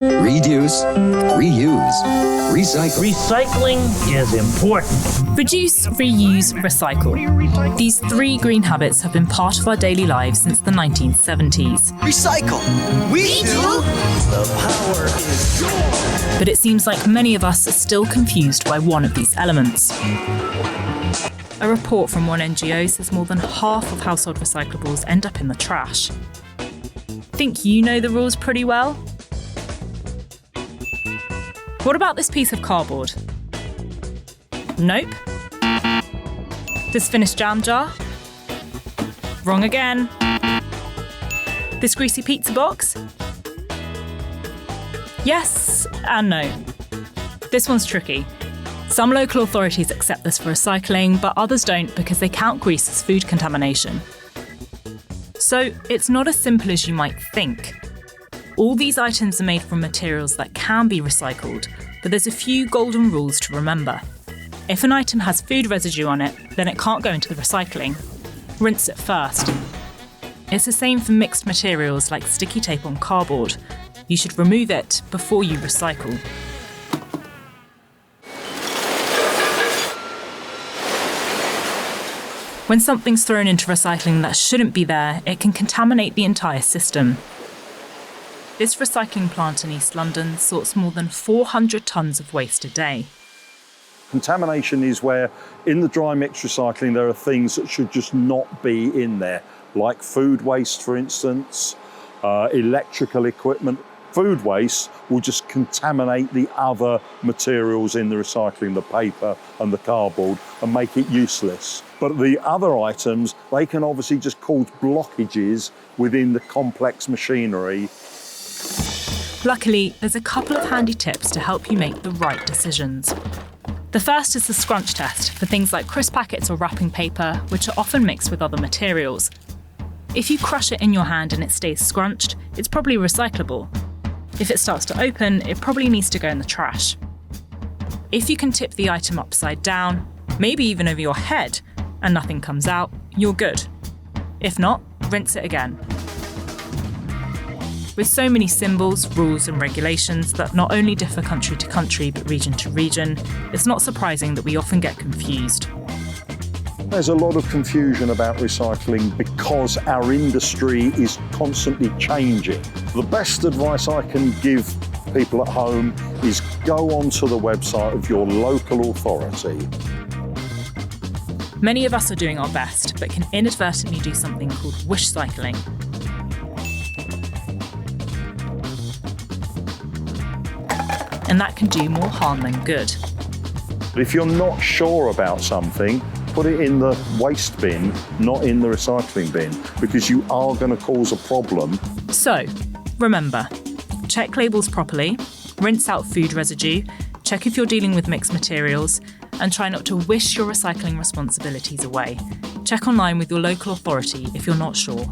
Reduce, reuse, recycle. Recycling is important. Reduce, reuse, recycle. These three green habits have been part of our daily lives since the 1970s. Recycle. We do. The power is yours. But it seems like many of us are still confused by one of these elements. A report from one NGO says more than half of household recyclables end up in the trash. Think you know the rules pretty well? What about this piece of cardboard? Nope. This finished jam jar? Wrong again. This greasy pizza box? Yes and no. This one's tricky. Some local authorities accept this for recycling, but others don't because they count grease as food contamination. So it's not as simple as you might think. All these items are made from materials that can be recycled, but there's a few golden rules to remember. If an item has food residue on it, then it can't go into the recycling. Rinse it first. It's the same for mixed materials like sticky tape on cardboard. You should remove it before you recycle. When something's thrown into recycling that shouldn't be there, it can contaminate the entire system. This recycling plant in East London sorts more than 400 tonnes of waste a day. Contamination is where, in the dry mix recycling, there are things that should just not be in there, like food waste, for instance, electrical equipment. Food waste will just contaminate the other materials in the recycling, the paper and the cardboard, and make it useless. But the other items, they can obviously just cause blockages within the complex machinery. Luckily, there's a couple of handy tips to help you make the right decisions. The first is the scrunch test for things like crisp packets or wrapping paper, which are often mixed with other materials. If you crush it in your hand and it stays scrunched, it's probably recyclable. If it starts to open, it probably needs to go in the trash. If you can tip the item upside down, maybe even over your head, and nothing comes out, you're good. If not, rinse it again. With so many symbols, rules and regulations that not only differ country to country but region to region, it's not surprising that we often get confused. There's a lot of confusion about recycling because our industry is constantly changing. The best advice I can give people at home is go onto the website of your local authority. Many of us are doing our best, but can inadvertently do something called wish-cycling. And that can do more harm than good. If you're not sure about something, put it in the waste bin, not in the recycling bin, because you are going to cause a problem. So, remember, check labels properly, rinse out food residue, check if you're dealing with mixed materials, and try not to wish your recycling responsibilities away. Check online with your local authority if you're not sure.